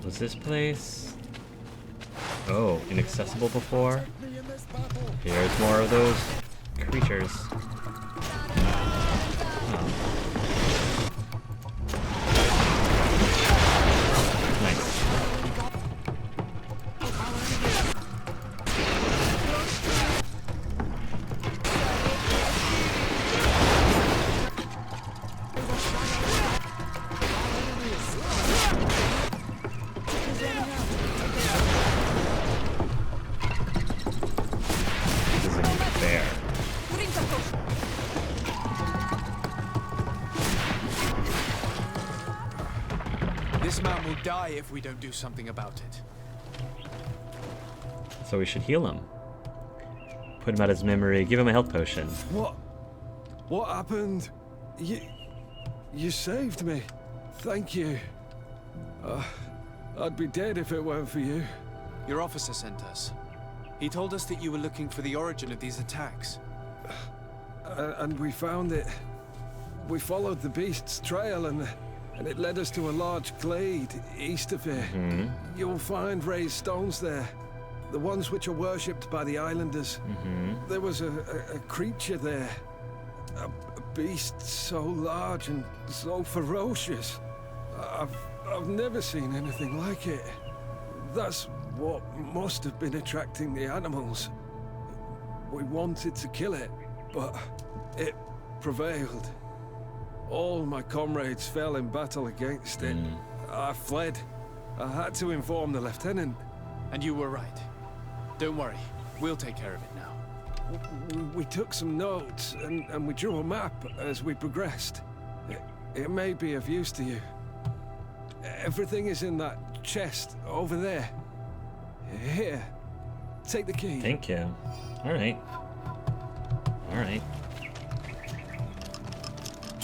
Was this place... Oh, inaccessible before? Here's more of those creatures. This man will die if we don't do something about it. So we should heal him. Put him out his memory, give him a health potion. What happened? You saved me. Thank you. I'd be dead if it weren't for you. Your officer sent us. He told us that you were looking for the origin of these attacks. And we found it. We followed the beast's trail and it led us to a large glade east of here. You'll find raised stones there. The ones which are worshipped by the islanders. There was a creature there. A beast so large and so ferocious. I've never seen anything like it. That's what must have been attracting the animals. We wanted to kill it, but it prevailed. All my comrades fell in battle against it. I fled. I had to inform the lieutenant. And you were right. Don't worry, we'll take care of it now. We took some notes and we drew a map as we progressed. It may be of use to you. Everything is in that chest over there. Here, take the key. Thank you. Alright. Alright.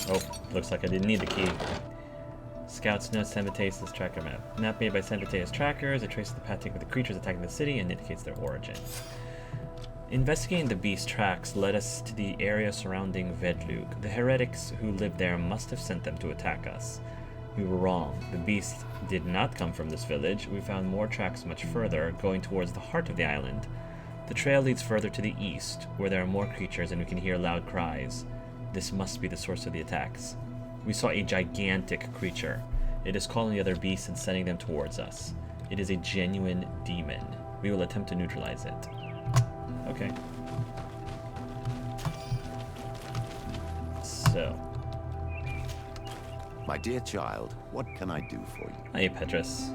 Oh, looks like I didn't need the key. Scouts note San Mateus' tracker map. Map made by San Mateus trackers. It traces the path taken with the creatures attacking the city and indicates their origin. Investigating the beast tracks led us to the area surrounding Vedlug. The heretics who lived there must have sent them to attack us. We were wrong. The beast did not come from this village. We found more tracks much further, going towards the heart of the island. The trail leads further to the east, where there are more creatures and we can hear loud cries. This must be the source of the attacks. We saw a gigantic creature. It is calling the other beasts and sending them towards us. It is a genuine demon. We will attempt to neutralize it. Okay. So. My dear child, what can I do for you? Hey, Petrus.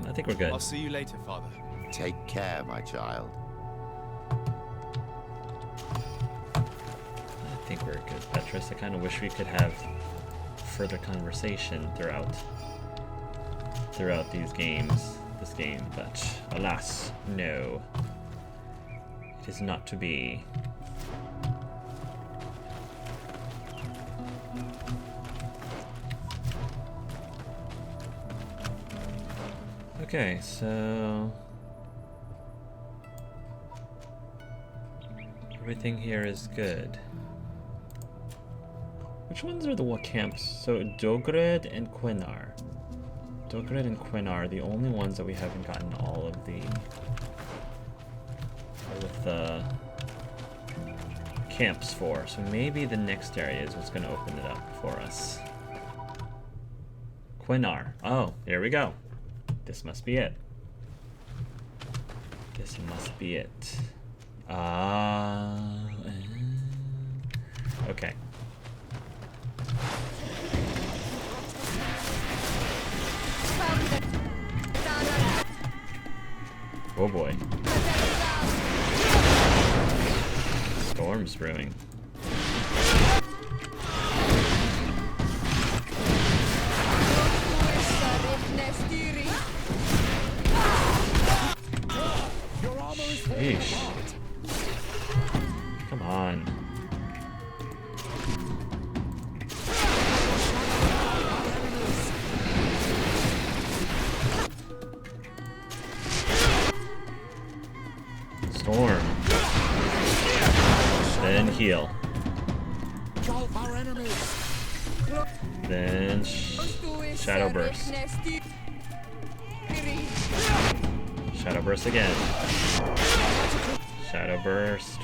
I think we're good. I'll see you later, Father. Take care, my child. I think we're good, Petrus. I kind of wish we could have further conversation throughout this game, but alas, no. It is not to be. Okay, so everything here is good. Which ones are the what camps? So Dogred and Quinar. Dogred and Quinar are the only ones that we haven't gotten all of the camps for. So maybe the next area is what's going to open it up for us. Quinar. Oh, here we go. This must be it. This must be it. Okay. Oh boy. Storm's brewing. Sheesh. Come on. Storm. Then heal. Then Shadow Burst. Shadow Burst again. Shadow Burst.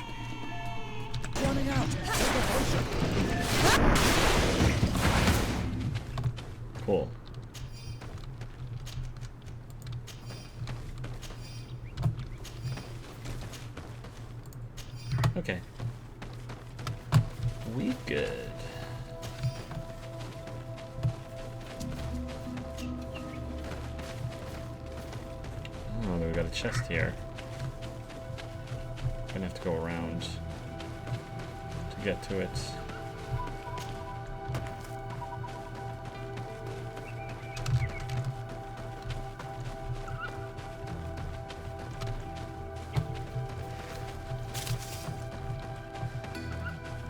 Cool. Okay. We good. Oh, we got a chest here. Gonna have to go around to get to it.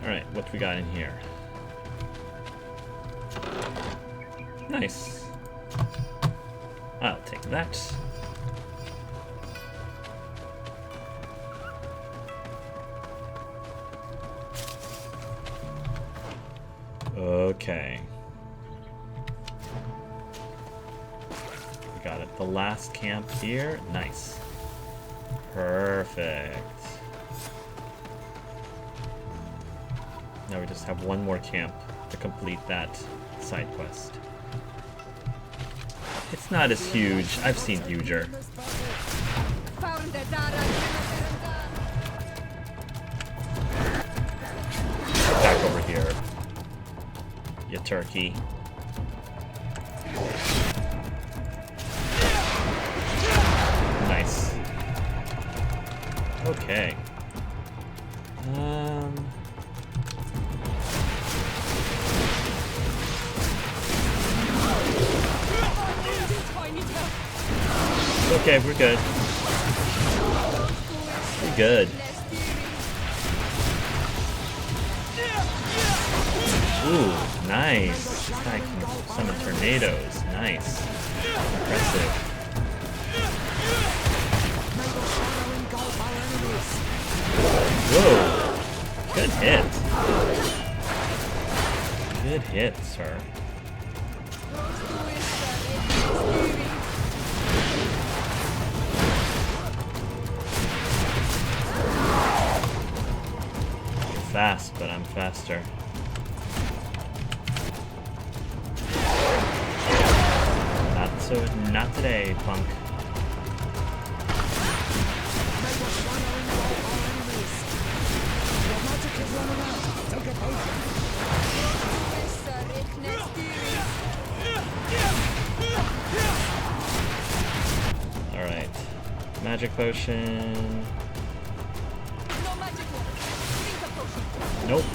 Alright, what we got in here? Nice. I'll take that. Okay. We got it. The last camp here. Nice. Perfect. Now we just have one more camp to complete that side quest. It's not as huge. I've seen huger. Back over here. You turkey. Nice. Okay. Okay, we're good. We're good. Ooh, nice. This guy can summon tornadoes. Nice. Impressive. Whoa. Good hit. Good hit, sir. Fast, but I'm faster. Not today, punk. Alright. Magic potion. Nope.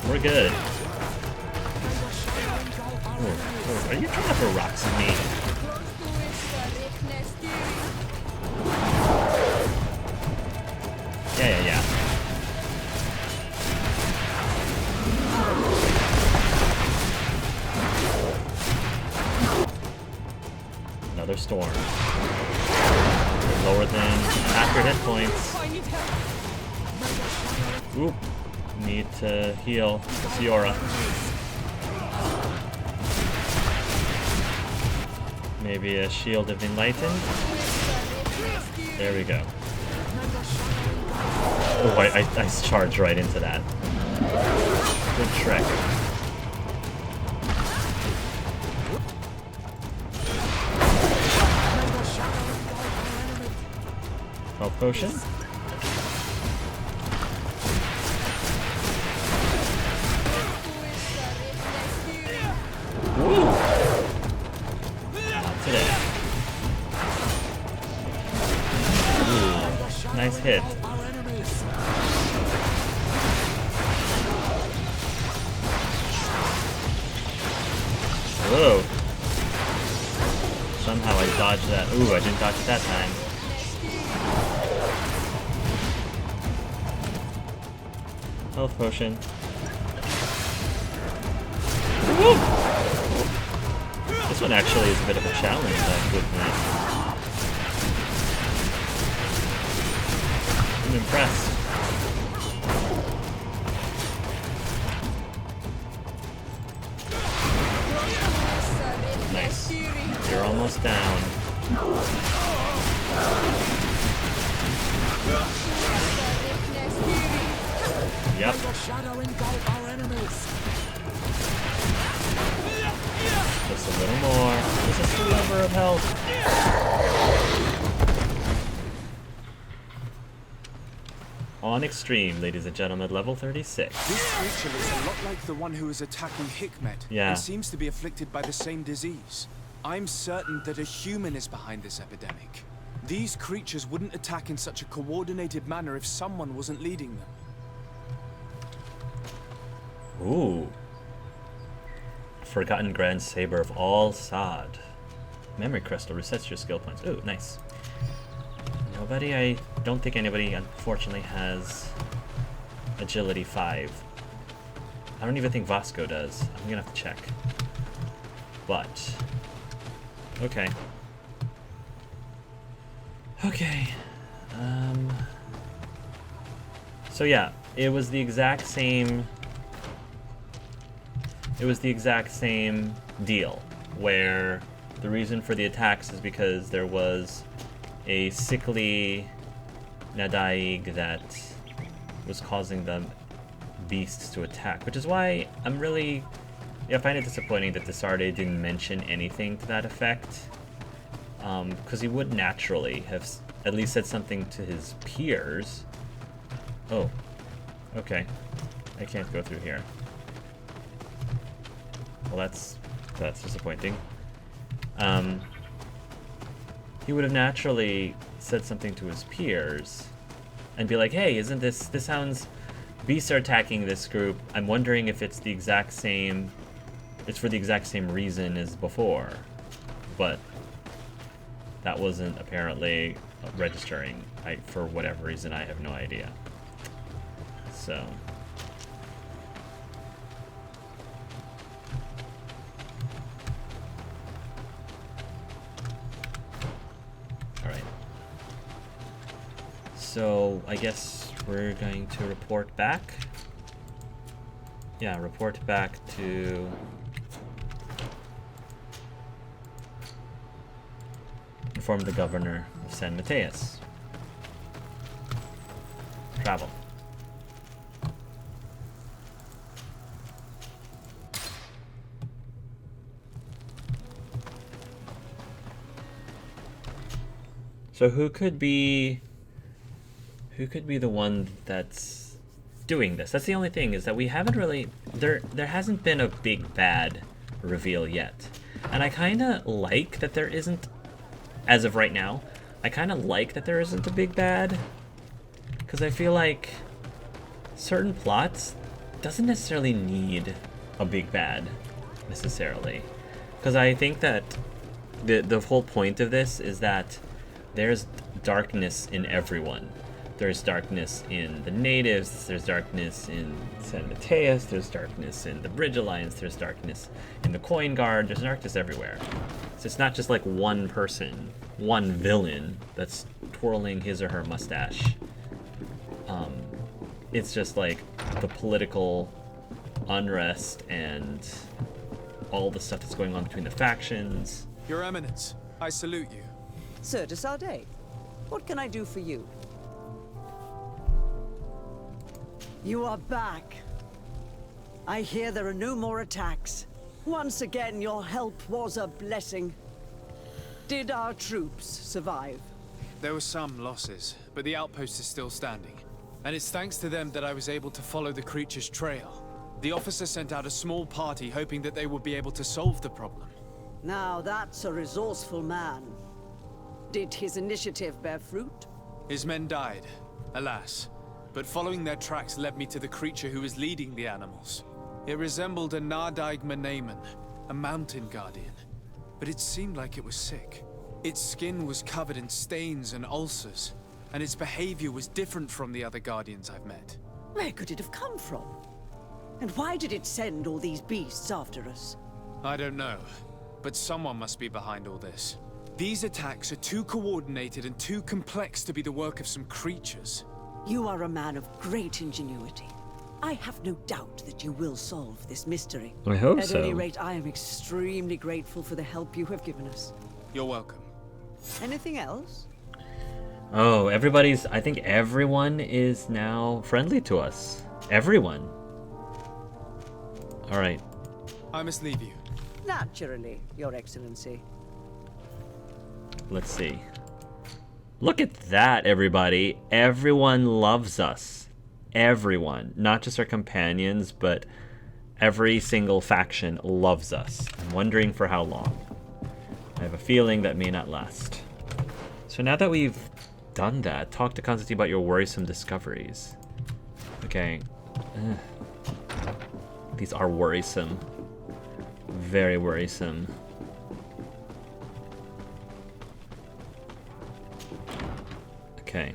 We're good. Ooh, are you trying to throw rocks at me? Yeah. Another storm. Lower than half your hit points. Oop. Need to heal Fiora. Maybe a Shield of Enlightened? There we go. Oh, I charged right into that. Good trick. Health potion? Woo! Not today. Ooh, nice hit. Whoa. Somehow I dodged that. Ooh, I didn't dodge it that time. Health potion. Woo! This one actually is a bit of a challenge, I have to admit. I'm impressed. almost down. Yep. Just a little more. Just a sliver of health. On extreme, ladies and gentlemen, level 36. This creature looks a lot like the one who is attacking Hikmet, Yeah. and seems to be afflicted by the same disease. I'm certain that a human is behind this epidemic. These creatures wouldn't attack in such a coordinated manner if someone wasn't leading them. Ooh. Forgotten Grand Saber of All Sod. Memory Crystal resets your skill points. Ooh, nice. I don't think anybody, unfortunately, has Agility 5. I don't even think Vasco does. I'm gonna have to check. But, okay. Okay. So yeah, it was the exact same deal, where the reason for the attacks is because there was a sickly Nadaig that was causing the beasts to attack, which is why I find it disappointing that Desarde didn't mention anything to that effect, because he would naturally have at least said something to his peers. Oh, okay. I can't go through here. Well, that's disappointing. He would have naturally said something to his peers and be like, hey, isn't this sounds, beasts are attacking this group. I'm wondering if it's the exact same, it's for the exact same reason as before. But that wasn't apparently registering. For whatever reason, I have no idea. So. So, I guess we're going to report back. Yeah, report back to... inform the governor of San Mateus. Travel. So who could be the one that's doing this? That's the only thing, is that we haven't really, there hasn't been a big bad reveal yet. And I kind of like that there isn't, as of right now, I kind of like that there isn't a big bad, because I feel like certain plots doesn't necessarily need a big bad, necessarily. Because I think that the whole point of this is that there's darkness in everyone. There's darkness in the natives, there's darkness in San Mateus, there's darkness in the Bridge Alliance, there's darkness in the Coin Guard, there's darkness everywhere. So it's not just like one person, one villain that's twirling his or her mustache. It's just like the political unrest and all the stuff that's going on between the factions. Your Eminence, I salute you. Sir de Sardet, what can I do for you? You are back. I hear there are no more attacks. Once again, your help was a blessing. Did our troops survive? There were some losses, but the outpost is still standing. And it's thanks to them that I was able to follow the creature's trail. The officer sent out a small party hoping that they would be able to solve the problem. Now that's a resourceful man. Did his initiative bear fruit? His men died, alas. But following their tracks led me to the creature who was leading the animals. It resembled a Nardaig Menaemon, a mountain guardian. But it seemed like it was sick. Its skin was covered in stains and ulcers, and its behavior was different from the other guardians I've met. Where could it have come from? And why did it send all these beasts after us? I don't know, but someone must be behind all this. These attacks are too coordinated and too complex to be the work of some creatures. You are a man of great ingenuity. I have no doubt that you will solve this mystery. I hope At so. any rate, I am extremely grateful for the help you have given us. You're welcome. Anything else? Oh, I think everyone is now friendly to us. Everyone. Alright. I must leave you. Naturally, Your Excellency. Let's see. Look at that, everybody. Everyone loves us. Everyone. Not just our companions, but every single faction loves us. I'm wondering for how long. I have a feeling that may not last. So now that we've done that, talk to Constantine about your worrisome discoveries. Okay. These are worrisome. Very worrisome. Okay.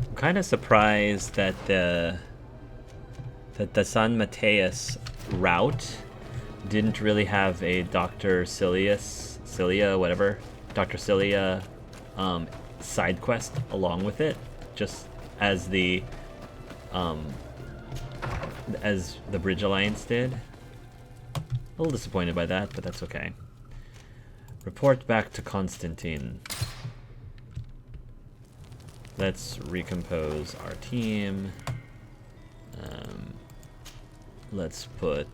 I'm kind of surprised that the San Mateus route didn't really have a Dr. Cilia, Dr. Cilia side quest along with it, just as the Bridge Alliance did. A little disappointed by that, but that's okay. Report back to Constantine. Let's recompose our team. Let's put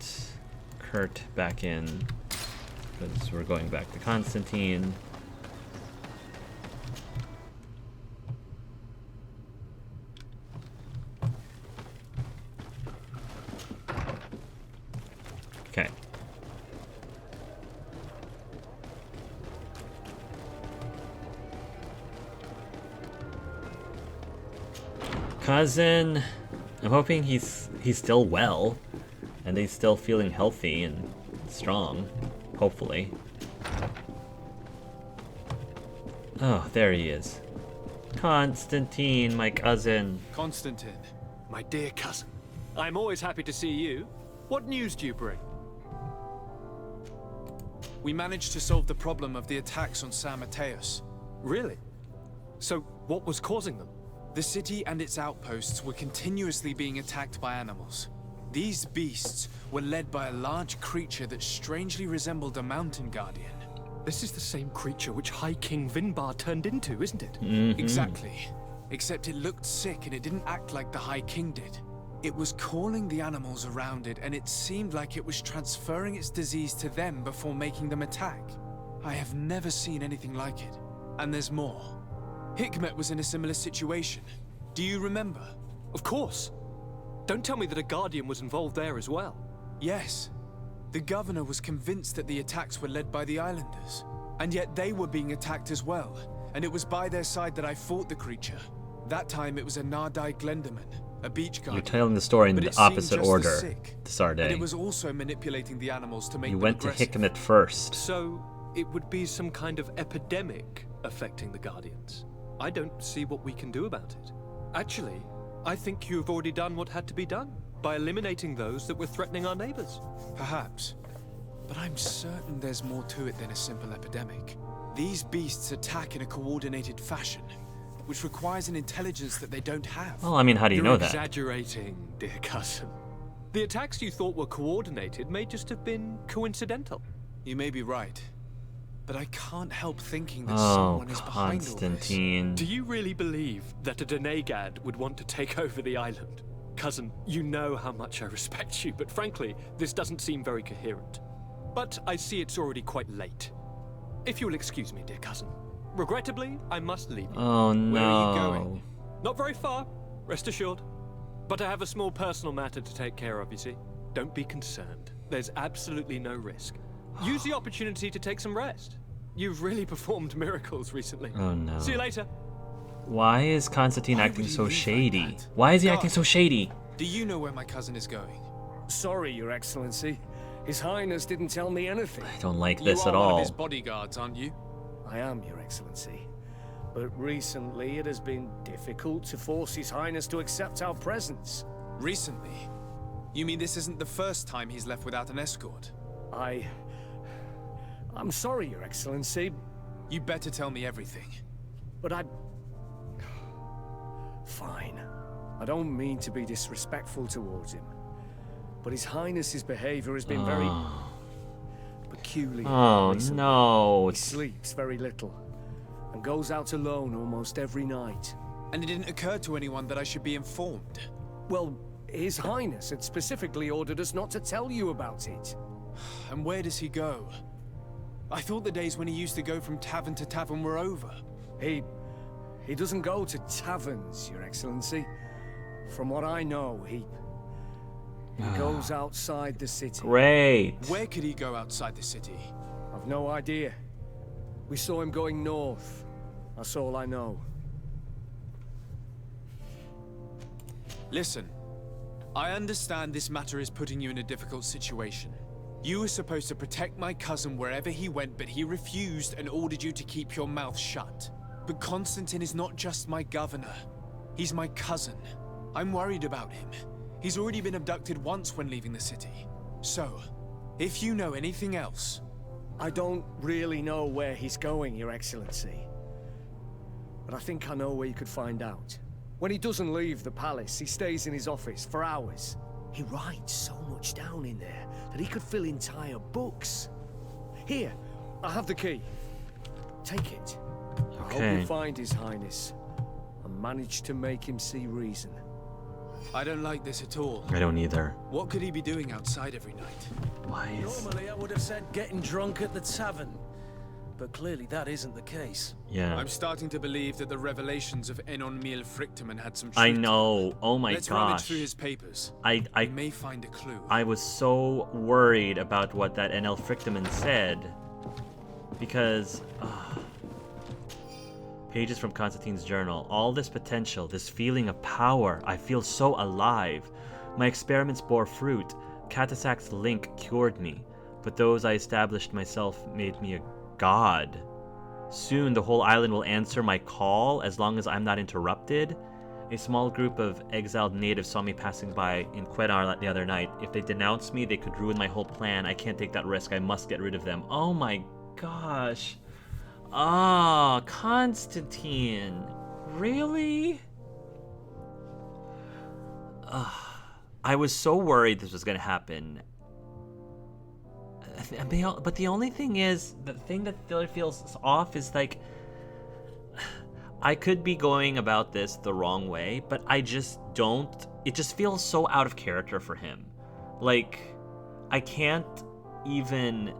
Kurt back in, because we're going back to Constantine. Okay. Cousin, I'm hoping he's still well, and he's still feeling healthy and strong, hopefully. Oh, there he is. Constantine, my cousin. Constantine. My dear cousin, I'm always happy to see you. What news do you bring? We managed to solve the problem of the attacks on San Mateus. Really? So, what was causing them? The city and its outposts were continuously being attacked by animals. These beasts were led by a large creature that strangely resembled a mountain guardian. This is the same creature which High King Vinbar turned into, isn't it? Exactly. Except it looked sick and it didn't act like the High King did. It was calling the animals around it, and it seemed like it was transferring its disease to them before making them attack. I have never seen anything like it. And there's more. Hikmet was in a similar situation. Do you remember? Of course. Don't tell me that a Guardian was involved there as well. Yes. The governor was convinced that the attacks were led by the islanders. And yet they were being attacked as well. And it was by their side that I fought the creature. That time it was a Nardai Glenderman, a beach guardian. You're telling the story in But the it seemed opposite just as order sick. to Sarday. And it was also manipulating the animals to make You them went to aggressive. Hikmet first. So, it would be some kind of epidemic affecting the Guardians. I don't see what we can do about it. Actually, I think you've already done what had to be done by eliminating those that were threatening our neighbors. Perhaps. But I'm certain there's more to it than a simple epidemic. These beasts attack in a coordinated fashion, which requires an intelligence that they don't have. Well, I mean, how do you You're know that? exaggerating, dear cousin. The attacks you thought were coordinated may just have been coincidental. You may be right. But I can't help thinking that Oh, someone is behind all this. Constantine. Do you really believe that a Denegad would want to take over the island? Cousin, you know how much I respect you, but frankly, this doesn't seem very coherent. But I see it's already quite late. If you'll excuse me, dear cousin. Regrettably, I must leave you. Oh no. Where are you going? Not very far, rest assured. But I have a small personal matter to take care of, you see. Don't be concerned. There's absolutely no risk. Use the opportunity to take some rest. You've really performed miracles recently. Oh no. See you later. Why is Constantine Why acting would he so leave like shady? that? Why is he God. acting so shady? Do you know where my cousin is going? Sorry, Your Excellency. His Highness didn't tell me anything. I don't like You this are at one of all. his bodyguards, aren't you? I am, Your Excellency. But recently it has been difficult to force His Highness to accept our presence. Recently? You mean this isn't the first time he's left without an escort? I'm sorry, Your Excellency, You better tell me everything. but Fine. I don't mean to be disrespectful towards him, but His Highness's behavior has been very peculiar. Oh recently. no. He sleeps very little and goes out alone almost every night. And it didn't occur to anyone that I should be informed. Well, His Highness had specifically ordered us not to tell you about it. And where does he go? I thought the days when he used to go from tavern to tavern were over. He doesn't go to taverns, Your Excellency. From what I know, he goes outside the city. Great. Where could he go outside the city? I've no idea. We saw him going north. That's all I know. Listen, I understand this matter is putting you in a difficult situation. You were supposed to protect my cousin wherever he went, but he refused and ordered you to keep your mouth shut. But Constantine is not just my governor. He's my cousin. I'm worried about him. He's already been abducted once when leaving the city. So, if you know anything else... I don't really know where he's going, Your Excellency. But I think I know where you could find out. When he doesn't leave the palace, he stays in his office for hours. He writes so much down in there that he could fill entire books. Here, I have the key. Take it. I hope you find His Highness and manage to make him see reason. I don't like this at all. I don't either. What could he be doing outside every night? Why is... Normally I would have said getting drunk at the tavern, but clearly that isn't the case. Yeah. I'm starting to believe that the revelations of Enon Miel Frichtemann had some truth. I know. Oh my Let's rummage gosh. through his papers. I We may find a clue. I was so worried about what that NL Frichtemann said. Because... Pages from Constantine's journal. All this potential, this feeling of power. I feel so alive. My experiments bore fruit. Katasak's link cured me. But those I established myself made me a god. Soon the whole island will answer my call as long as I'm not interrupted. A small group of exiled natives saw me passing by in Quedar the other night. If they denounce me, they could ruin my whole plan. I can't take that risk. I must get rid of them. Oh my gosh. Ah, Constantine. Really? I was so worried this was going to happen. But the only thing is, the thing that still feels off is like, I could be going about this the wrong way, but I just don't. It just feels so out of character for him. Like, I can't even...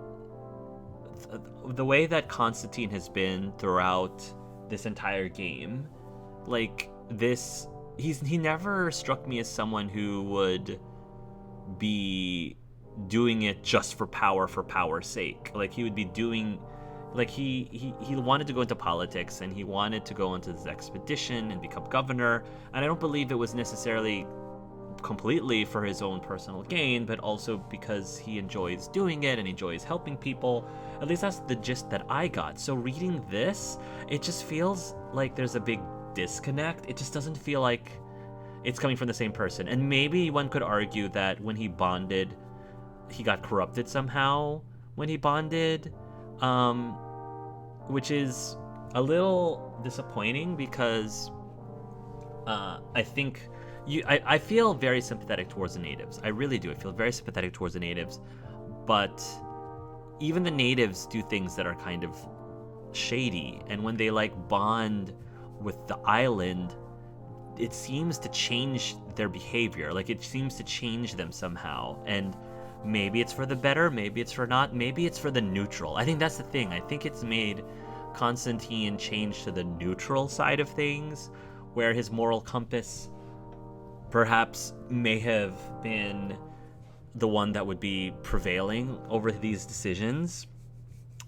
The way that Constantine has been throughout this entire game, like, this... He never struck me as someone who would be doing it just for power's sake. Like, he would be doing... Like, he wanted to go into politics, and he wanted to go into this expedition and become governor, and I don't believe it was necessarily completely for his own personal gain, but also because he enjoys doing it and enjoys helping people. At least that's the gist that I got. So reading this, it just feels like there's a big disconnect. It just doesn't feel like it's coming from the same person. And maybe one could argue that when he bonded, he got corrupted somehow when he bonded, which is a little disappointing because I think I feel very sympathetic towards the natives. I really do. I feel very sympathetic towards the natives, but even the natives do things that are kind of shady, and when they like bond with the island, it seems to change their behavior. Like, it seems to change them somehow, and maybe it's for the better, maybe it's for not, maybe it's for the neutral. I think that's the thing. I think it's made Constantine change to the neutral side of things, where his moral compass perhaps may have been the one that would be prevailing over these decisions.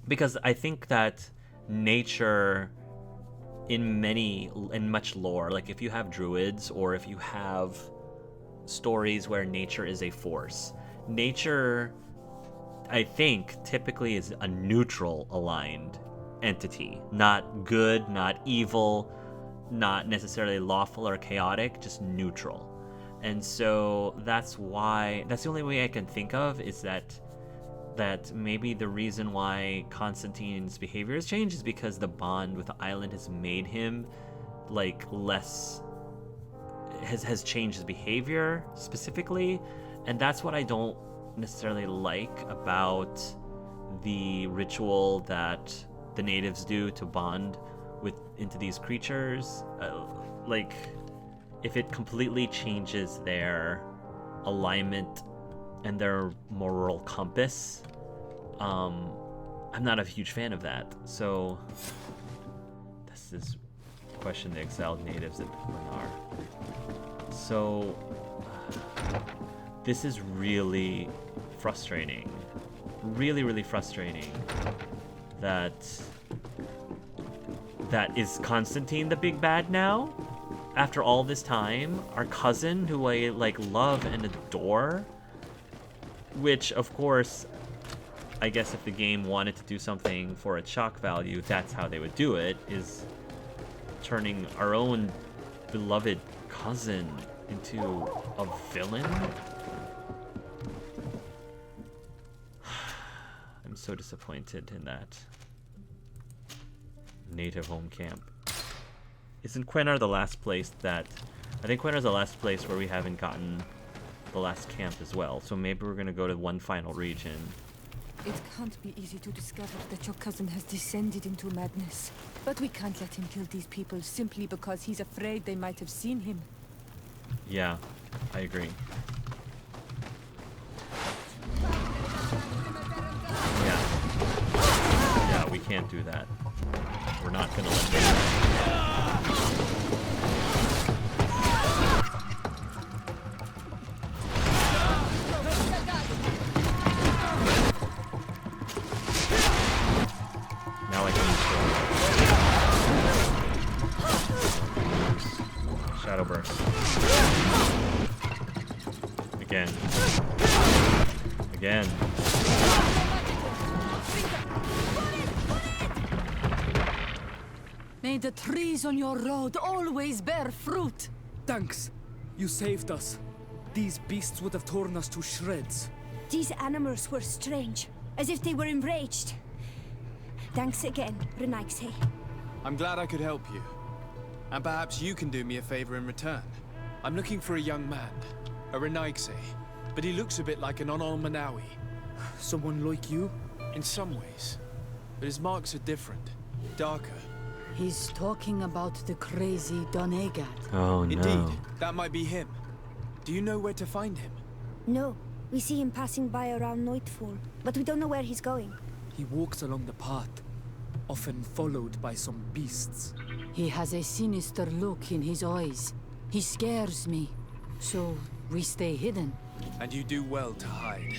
Because I think that nature in much lore, like if you have druids or if you have stories where nature is a force, nature, I think, typically is a neutral aligned entity. Not good, not evil, not necessarily lawful or chaotic, just neutral. And so that's the only way I can think of is that maybe the reason why Constantine's behavior has changed is because the bond with the island has made him like less has changed his behavior specifically, and that's what I don't necessarily like about the ritual that the natives do to bond into these creatures. Like, if it completely changes their alignment and their moral compass, I'm not a huge fan of that. So this is question the exiled natives at Lenar. So this is really frustrating. Really frustrating that is Constantine the big bad now? After all this time, our cousin who I like love and adore, which of course, I guess if the game wanted to do something for its shock value, that's how they would do it, is turning our own beloved cousin into a villain? I'm so disappointed in that. Native home camp. Isn't Quenar the last place that... I think Quenar's the last place where we haven't gotten the last camp as well, so maybe we're gonna go to one final region. It can't be easy to discover that your cousin has descended into madness. But we can't let him kill these people simply because he's afraid they might have seen him. Yeah, I agree. Yeah, we can't do that. We're not gonna let them. Now I can use Shadow Burst. Again. May the trees on your road always bear fruit. Thanks. You saved us. These beasts would have torn us to shreds. These animals were strange, as if they were enraged. Thanks again, Renaigse. I'm glad I could help you. And perhaps you can do me a favor in return. I'm looking for a young man, a Renaigse, but he looks a bit like an Onol Manawi. Someone like you? In some ways. But his marks are different, darker. He's talking about the crazy Donegad. Oh no. Indeed, that might be him. Do you know where to find him? No, we see him passing by around nightfall, but we don't know where he's going. He walks along the path, often followed by some beasts. He has a sinister look in his eyes. He scares me, so we stay hidden. And you do well to hide.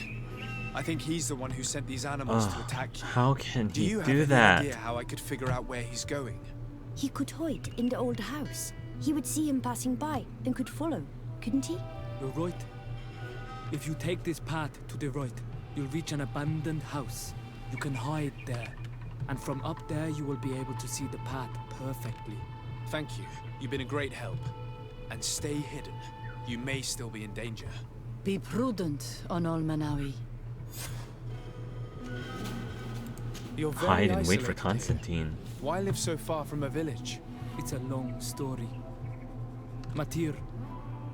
I think he's the one who sent these animals to attack you. How can he do you do have that? any idea how I could figure out where he's going? He could hide in the old house. He would see him passing by and could follow, couldn't he? You're right. If you take this path to the right, you'll reach an abandoned house. You can hide there. And from up there, you will be able to see the path perfectly. Thank you. You've been a great help. And stay hidden. You may still be in danger. Be prudent, Onol Manawi. You're very Hide and wait isolated for here. Constantine. Why live so far from a village? It's a long story. Matir,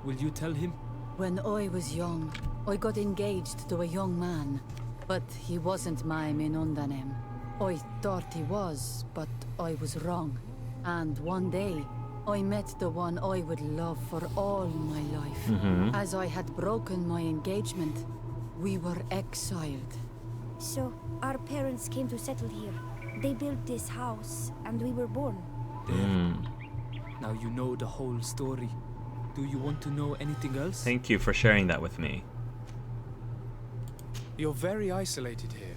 will you tell him? When I was young, I got engaged to a young man. But he wasn't my Minundanem. I thought he was, but I was wrong. And one day, I met the one I would love for all my life. As I had broken my engagement, we were exiled. So, our parents came to settle here. They built this house, and we were born. Now you know the whole story. Do you want to know anything else? Thank you for sharing that with me. You're very isolated here.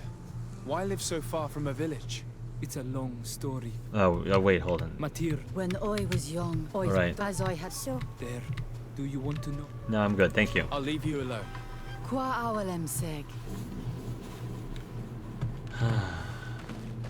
Why live so far from a village? It's a long story. Oh wait, hold on. Matir, When I was young, I Right. as I had So, there. Do you want to know? No, I'm good, thank you. I'll leave you alone. Qua awalem seg.